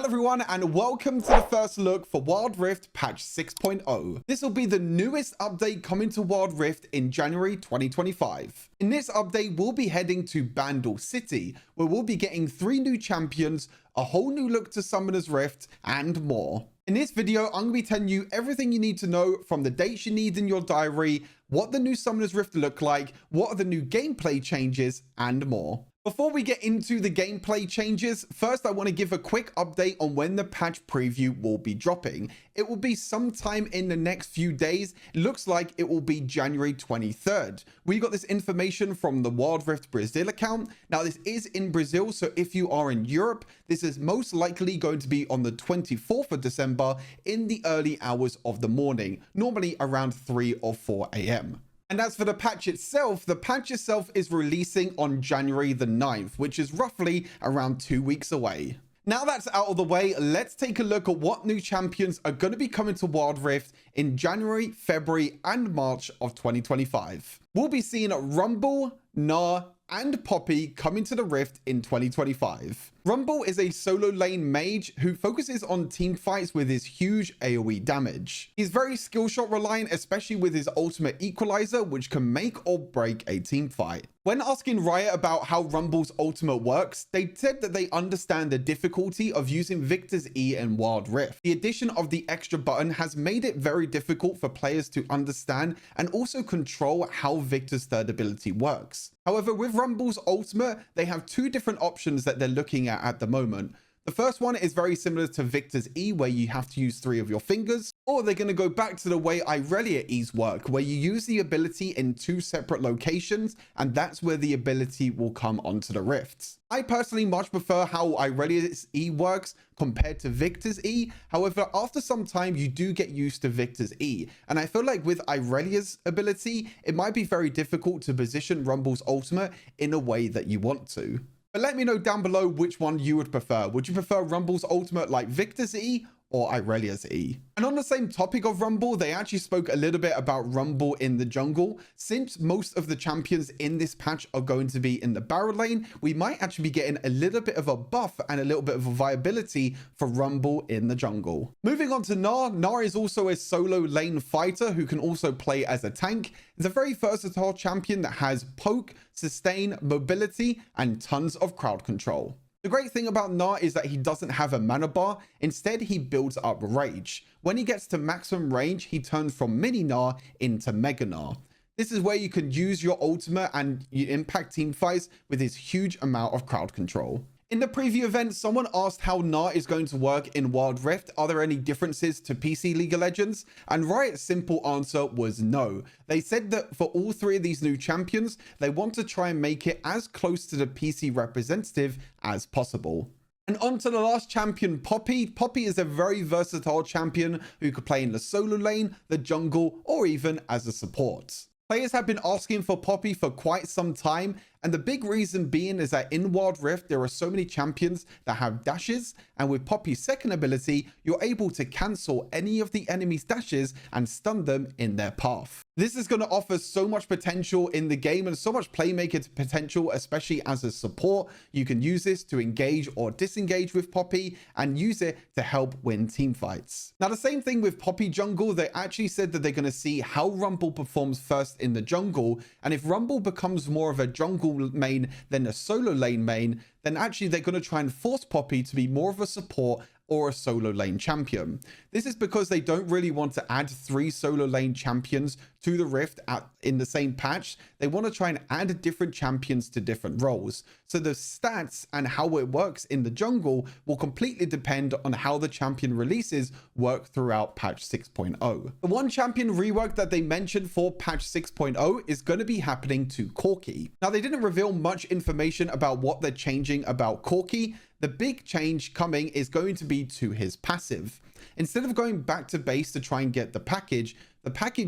everyone, and welcome to the first look for Wild Rift patch 6.0. This will be the newest update coming to Wild Rift in January 2025. In this update, we'll be heading to Bandle City, where we'll be getting 3 new champions, a whole new look to Summoner's Rift, and more. In this video, I'm going to be telling you everything you need to know, from the dates you need in your diary, what the new Summoner's Rift look like, what are the new gameplay changes, and more. Before we get into the gameplay changes, first I want to give a quick update on when the patch preview will be dropping. It will be sometime in the next few days. It looks like it will be January 23rd. We got this information from the Wild Rift Brazil account. Now this is in Brazil, so if you are in Europe, this is most likely going to be on the 24th of December in the early hours of the morning, normally around 3 or 4 a.m. And as for the patch itself is releasing on January the 9th, which is roughly around 2 weeks away. Now that's out of the way, let's take a look at what new champions are going to be coming to Wild Rift in January, February, and March of 2025. We'll be seeing Rumble, Gnar, and Poppy coming to the Rift in 2025. Rumble is a solo lane mage who focuses on team fights with his huge AoE damage. He's very skill shot reliant, especially with his ultimate equalizer, which can make or break a team fight. When asking Riot about how Rumble's ultimate works, they said that they understand the difficulty of using Victor's E in Wild Rift. The addition of the extra button has made it very difficult for players to understand and also control how Victor's third ability works. However, with Rumble's ultimate, they have 2 different options that they're looking at the moment. The first one is very similar to Victor's E, where you have to use 3 of your fingers, or they're going to go back to the way Irelia E's work, where you use the ability in 2 separate locations, and that's where the ability will come onto the rifts. I personally much prefer how Irelia's E works compared to Victor's E. However, after some time, you do get used to Victor's E, and I feel like with Irelia's ability, it might be very difficult to position Rumble's ultimate in a way that you want to. But let me know down below which one you would prefer. Would you prefer Rumble's ultimate like Victor's E or Irelia's E? And on the same topic of Rumble, they actually spoke a little bit about Rumble in the jungle. Since most of the champions in this patch are going to be in the barrel lane, we might actually be getting a little bit of a buff and a little bit of a viability for Rumble in the jungle. Moving on to Gnar. Gnar is also a solo lane fighter who can also play as a tank. It's a very versatile champion that has poke, sustain, mobility, and tons of crowd control. The great thing about Gnar is that he doesn't have a mana bar. Instead, he builds up rage. When he gets to maximum range, he turns from mini Gnar into mega Gnar. This is where you can use your ultimate and you impact team fights with his huge amount of crowd control. In the preview event, someone asked how Gnar is going to work in Wild Rift. Are there any differences to PC League of Legends? And Riot's simple answer was no. They said that for all 3 of these new champions, they want to try and make it as close to the PC representative as possible. And on to the last champion, Poppy. Poppy is a very versatile champion who could play in the solo lane, the jungle, or even as a support. Players have been asking for Poppy for quite some time, and the big reason being is that in Wild Rift, there are so many champions that have dashes, and with Poppy's second ability, you're able to cancel any of the enemy's dashes and stun them in their path. This is going to offer so much potential in the game and so much playmaker potential, especially as a support. You can use this to engage or disengage with Poppy and use it to help win team fights. Now, the same thing with Poppy jungle. They actually said that they're going to see how Rumble performs first in the jungle, and if Rumble becomes more of a jungle main than a solo lane main, then actually they're going to try and force Poppy to be more of a support or a solo lane champion. This is because they don't really want to add 3 solo lane champions to the Rift in the same patch. They want to try and add different champions to different roles. So the stats and how it works in the jungle will completely depend on how the champion releases work throughout patch 6.0. The one champion rework that they mentioned for patch 6.0 is going to be happening to Corki. Now, they didn't reveal much information about what they're changing about Corki. The big change coming is going to be to his passive. Instead of going back to base to try and get the package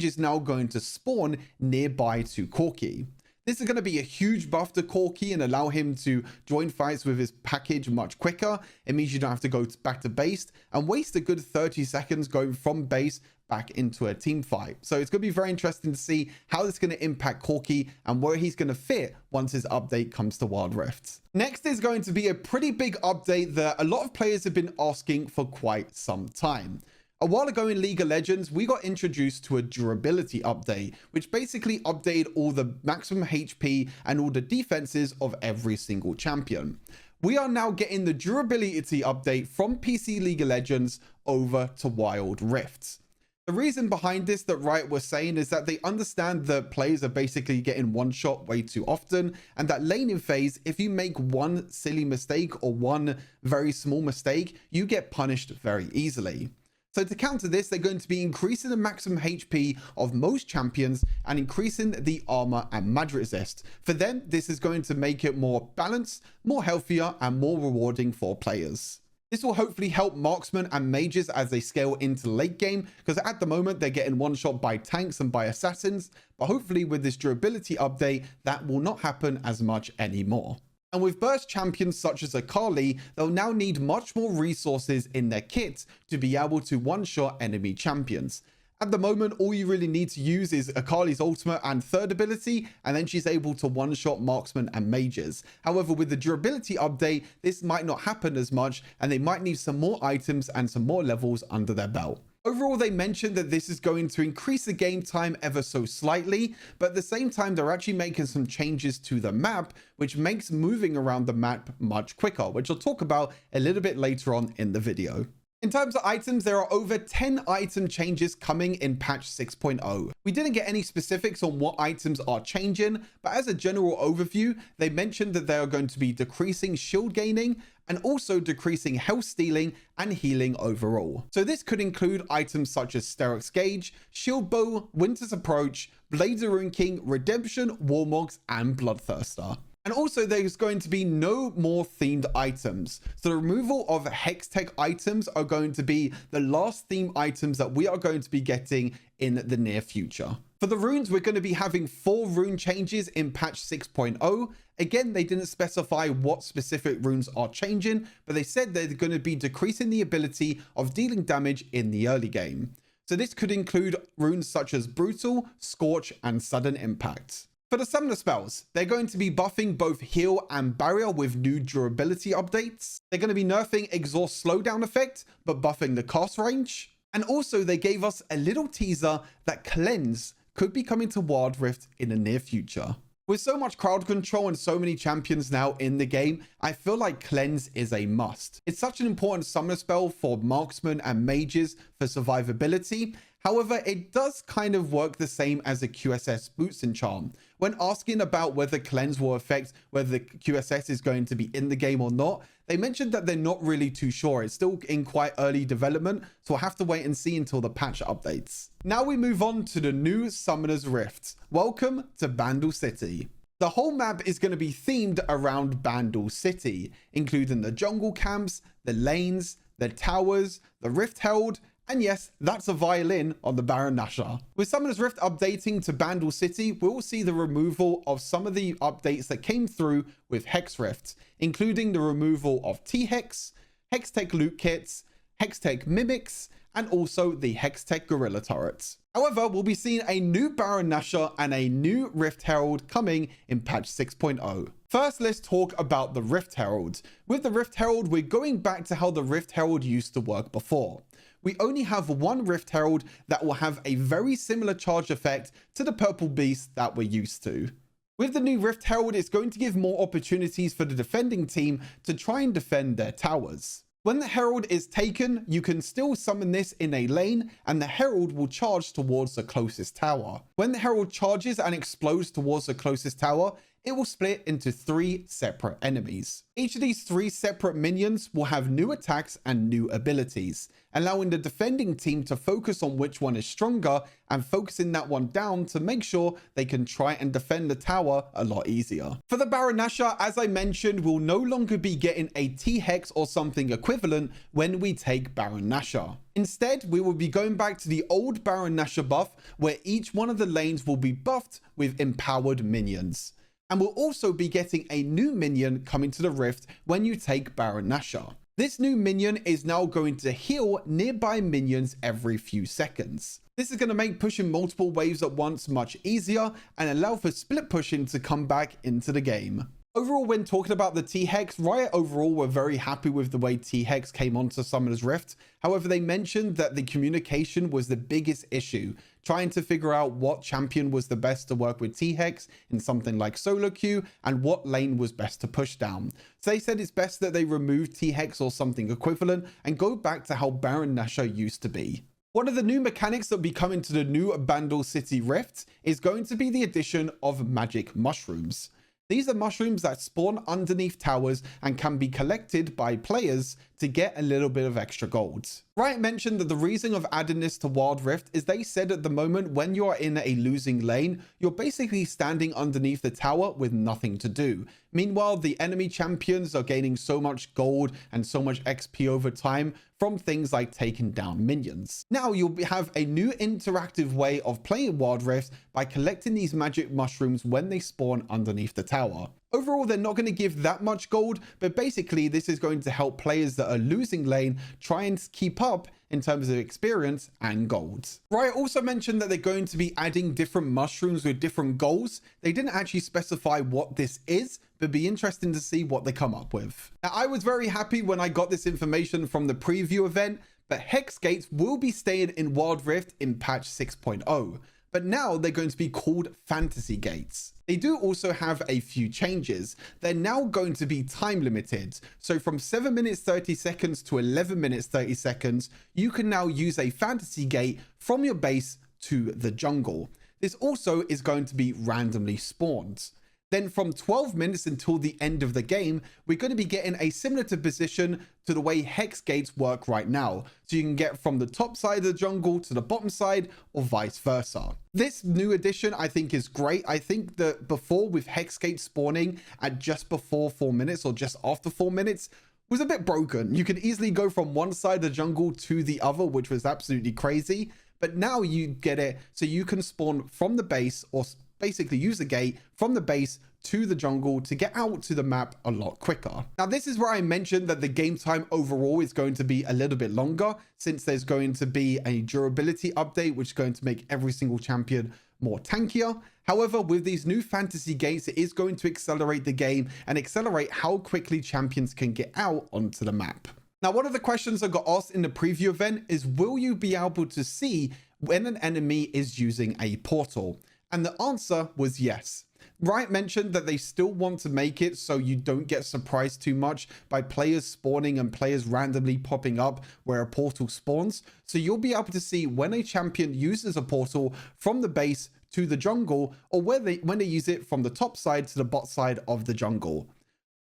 is now going to spawn nearby to Corki. This is going to be a huge buff to Corki and allow him to join fights with his package much quicker. It means you don't have to go back to base and waste a good 30 seconds going from base back into a team fight. So it's going to be very interesting to see how this is going to impact Corki and where he's going to fit once his update comes to Wild Rift. Next is going to be a pretty big update that a lot of players have been asking for quite some time. A while ago in League of Legends, we got introduced to a durability update, which basically updated all the maximum HP and all the defenses of every single champion. We are now getting the durability update from PC League of Legends over to Wild Rift. The reason behind this that Riot was saying is that they understand that players are basically getting one shot way too often, and that laning phase, if you make one silly mistake or one very small mistake, you get punished very easily. So to counter this, they're going to be increasing the maximum HP of most champions and increasing the armor and mag resist. For them, this is going to make it more balanced, more healthier, and more rewarding for players. This will hopefully help marksmen and mages as they scale into the late game, because at the moment they're getting one shot by tanks and by assassins, but hopefully with this durability update, that will not happen as much anymore. And with burst champions such as Akali, they'll now need much more resources in their kit to be able to one-shot enemy champions. At the moment, all you really need to use is Akali's ultimate and third ability, and then she's able to one-shot marksmen and mages. However, with the durability update, this might not happen as much, and they might need some more items and some more levels under their belt. Overall, they mentioned that this is going to increase the game time ever so slightly, but at the same time, they're actually making some changes to the map, which makes moving around the map much quicker, which I'll talk about a little bit later on in the video. In terms of items, there are over 10 item changes coming in patch 6.0. We didn't get any specifics on what items are changing, but as a general overview, they mentioned that they are going to be decreasing shield gaining and also decreasing health stealing and healing overall. So this could include items such as Sterok's Gauge, Shield Bow, Winter's Approach, Blades of Ruin King, Redemption, Warmogs, and Bloodthirster. And also there's going to be no more themed items. So the removal of hex tech items are going to be the last theme items that we are going to be getting in the near future. For the runes, we're going to be having 4 rune changes in patch 6.0. Again, they didn't specify what specific runes are changing, but they said they're going to be decreasing the ability of dealing damage in the early game. So this could include runes such as Brutal, Scorch, and Sudden Impact. For the summoner spells, they're going to be buffing both heal and barrier with new durability updates. They're going to be nerfing exhaust slowdown effect, but buffing the cast range. And also they gave us a little teaser that cleanse could be coming to Wild Rift in the near future. With so much crowd control and so many champions now in the game, I feel like cleanse is a must. It's such an important summoner spell for marksmen and mages for survivability. However, it does kind of work the same as a QSS boots and charm. When asking about whether cleanse will affect whether the QSS is going to be in the game or not, they mentioned that they're not really too sure. It's still in quite early development, so we'll have to wait and see until the patch updates. Now we move on to the new Summoner's Rift. Welcome to Bandle City. The whole map is going to be themed around Bandle City, including the jungle camps, the lanes, the towers, the Rift Herald, and yes, that's a violin on the Baron Nashor. With Summoner's Rift updating to Bandle City, we'll see the removal of some of the updates that came through with Hex Rift, including the removal of T-Hex, Hextech loot kits, Hextech mimics, and also the Hextech gorilla turrets. However, we'll be seeing a new Baron Nashor and a new Rift Herald coming in patch 6.0. First, let's talk about the Rift Herald. With the Rift Herald, we're going back to how the Rift Herald used to work before. We only have one Rift Herald that will have a very similar charge effect to the purple beast that we're used to. With the new Rift Herald, it's going to give more opportunities for the defending team to try and defend their towers. When the Herald is taken, you can still summon this in a lane and the Herald will charge towards the closest tower. When the Herald charges and explodes towards the closest tower, it will split into 3 separate enemies. Each of these 3 separate minions will have new attacks and new abilities, allowing the defending team to focus on which one is stronger and focusing that one down to make sure they can try and defend the tower a lot easier. For the Baron Nashor, as I mentioned, we'll no longer be getting a T-Hex or something equivalent when we take Baron Nashor. Instead, we will be going back to the old Baron Nashor buff, where each one of the lanes will be buffed with empowered minions. And we'll also be getting a new minion coming to the Rift when you take Baron Nashor. This new minion is now going to heal nearby minions every few seconds. This is going to make pushing multiple waves at once much easier and allow for split pushing to come back into the game. Overall, when talking about the T-Hex, Riot overall were very happy with the way T-Hex came onto Summoner's Rift. However, they mentioned that the communication was the biggest issue, trying to figure out what champion was the best to work with T-Hex in something like solo queue and what lane was best to push down. So they said it's best that they remove T-Hex or something equivalent and go back to how Baron Nashor used to be. One of the new mechanics that will be coming to the new Bandle City Rift is going to be the addition of magic mushrooms. These are mushrooms that spawn underneath towers and can be collected by players to get a little bit of extra gold. Riot mentioned that the reason of adding this to Wild Rift is they said at the moment when you are in a losing lane, you're basically standing underneath the tower with nothing to do. Meanwhile, the enemy champions are gaining so much gold and so much XP over time from things like taking down minions. Now you'll have a new interactive way of playing Wild Rift by collecting these magic mushrooms when they spawn underneath the tower. Overall, they're not going to give that much gold, but basically this is going to help players that are losing lane try and keep up in terms of experience and gold. Riot also mentioned that they're going to be adding different mushrooms with different goals. They didn't actually specify what this is, but it'd be interesting to see what they come up with. Now, I was very happy when I got this information from the preview event, but Hex Gates will be staying in Wild Rift in patch 6.0. But now they're going to be called Fantasy Gates. They do also have a few changes. They're now going to be time limited. So from 7 minutes 30 seconds to 11 minutes 30 seconds, you can now use a Fantasy Gate from your base to the jungle. This also is going to be randomly spawned. Then from 12 minutes until the end of the game, we're going to be getting a similar position to the way Hex Gates work right now. So you can get from the top side of the jungle to the bottom side or vice versa. This new addition I think is great. I think that before with Hex Gates spawning at just before 4 minutes or just after 4 minutes was a bit broken. You could easily go from one side of the jungle to the other, which was absolutely crazy. But now you get it so you can spawn from the base or basically use the gate from the base to the jungle to get out to the map a lot quicker. Now, this is where I mentioned that the game time overall is going to be a little bit longer since there's going to be a durability update, which is going to make every single champion more tankier. However, with these new fantasy gates, it is going to accelerate the game and accelerate how quickly champions can get out onto the map. Now, one of the questions I got asked in the preview event is, will you be able to see when an enemy is using a portal? And the answer was yes. Riot mentioned that they still want to make it so you don't get surprised too much by players spawning and players randomly popping up where a portal spawns. So you'll be able to see when a champion uses a portal from the base to the jungle, or when they use it from the top side to the bot side of the jungle.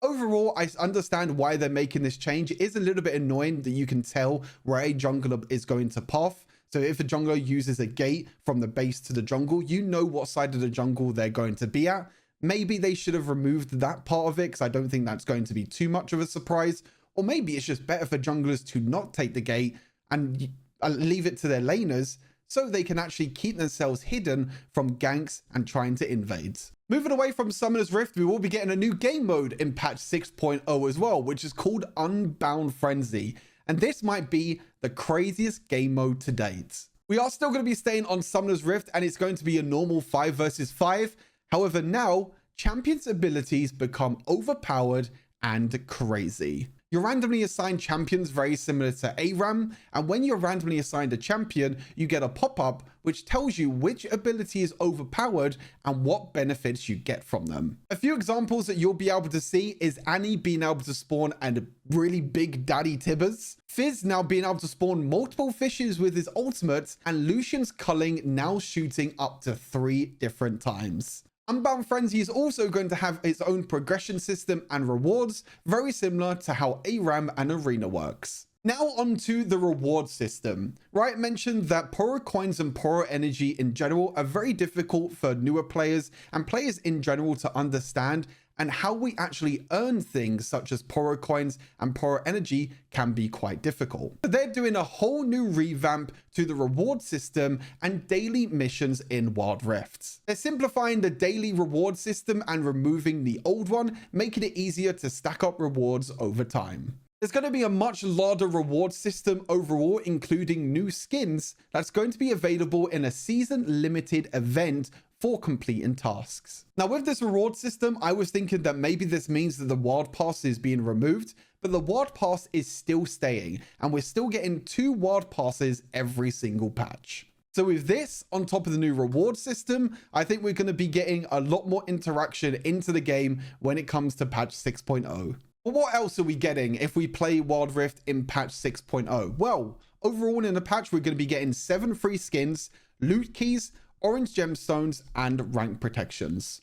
Overall, I understand why they're making this change. It is a little bit annoying that you can tell where a jungler is going to path. So if a jungler uses a gate from the base to the jungle, you know what side of the jungle they're going to be at. Maybe they should have removed that part of it, because I don't think that's going to be too much of a surprise. Or maybe it's just better for junglers to not take the gate and leave it to their laners so they can actually keep themselves hidden from ganks and trying to invade. Moving away from Summoner's Rift, we will be getting a new game mode in patch 6.0 as well, which is called Unbound Frenzy. And this might be the craziest game mode to date. We are still going to be staying on Summoner's Rift, and it's going to be a normal 5 versus 5. However, now champions' abilities become overpowered and crazy. You're randomly assigned champions very similar to ARAM, and when you're randomly assigned a champion, you get a pop-up which tells you which ability is overpowered and what benefits you get from them. A few examples that you'll be able to see is Annie being able to spawn and really big daddy tibbers, Fizz now being able to spawn multiple fishes with his ultimate, and Lucian's culling now shooting up to 3 different times. Unbound Frenzy is also going to have its own progression system and rewards, very similar to how ARAM and Arena works. Now onto the reward system. Riot mentioned that Poro coins and Poro energy in general are very difficult for newer players and players in general to understand, and how we actually earn things such as Poro coins and Poro energy can be quite difficult. But they're doing a whole new revamp to the reward system and daily missions in Wild Rifts. They're simplifying the daily reward system and removing the old one, making it easier to stack up rewards over time. There's going to be a much larger reward system overall, including new skins that's going to be available in a season limited event for completing tasks. Now, with this reward system, I was thinking that maybe this means that the Wild Pass is being removed, but the Wild Pass is still staying, and we're still getting 2 Wild Passes every single patch. So with this on top of the new reward system, I think we're going to be getting a lot more interaction into the game when it comes to patch 6.0. But what else are we getting if we play Wild Rift in patch 6.0? Well, overall in the patch, we're going to be getting 7 free skins, loot keys, orange gemstones, and rank protections.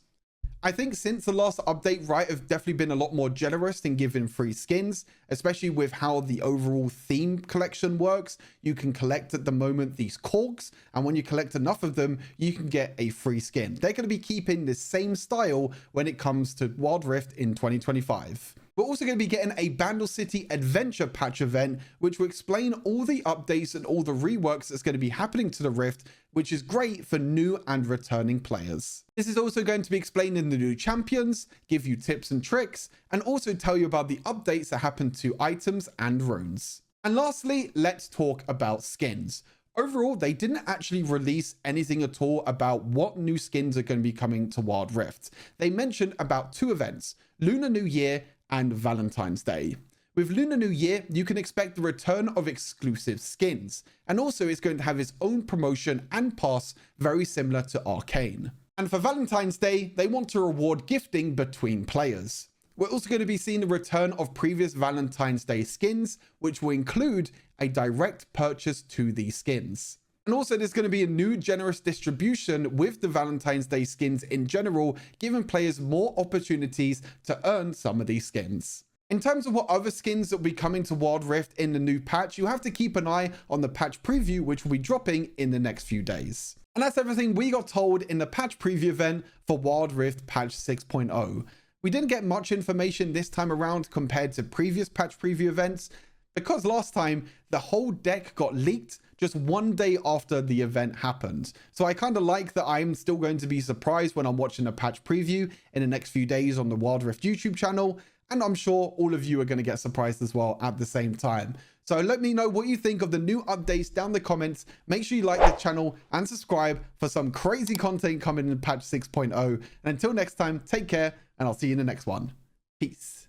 I think since the last update, Riot have definitely been a lot more generous in giving free skins, especially with how the overall theme collection works. You can collect at the moment these corks, and when you collect enough of them, you can get a free skin. They're going to be keeping the same style when it comes to Wild Rift in 2025. We're also going to be getting a Bandle City Adventure patch event, which will explain all the updates and all the reworks that's going to be happening to the Rift, which is great for new and returning players. This is also going to be explaining the new champions, give you tips and tricks, and also tell you about the updates that happen to items and runes. And lastly, let's talk about skins. Overall, they didn't actually release anything at all about what new skins are going to be coming to Wild Rift. They mentioned about 2 events, Lunar New Year and Valentine's Day. With Lunar New Year, you can expect the return of exclusive skins, and also it's going to have its own promotion and pass very similar to Arcane. And for Valentine's Day, they want to reward gifting between players. We're also going to be seeing the return of previous Valentine's Day skins, which will include a direct purchase to these skins. And also there's going to be a new generous distribution with the Valentine's Day skins in general, giving players more opportunities to earn some of these skins. In terms of what other skins that will be coming to Wild Rift in the new patch, you have to keep an eye on the patch preview, which will be dropping in the next few days. And that's everything we got told in the patch preview event for Wild Rift patch 6.0. We didn't get much information this time around compared to previous patch preview events, because last time the whole deck got leaked just 1 day after the event happened. So I kind of like that I'm still going to be surprised when I'm watching a patch preview in the next few days on the Wild Rift YouTube channel. And I'm sure all of you are going to get surprised as well at the same time. So let me know what you think of the new updates down in the comments. Make sure you like the channel and subscribe for some crazy content coming in patch 6.0. And until next time, take care, and I'll see you in the next one. Peace.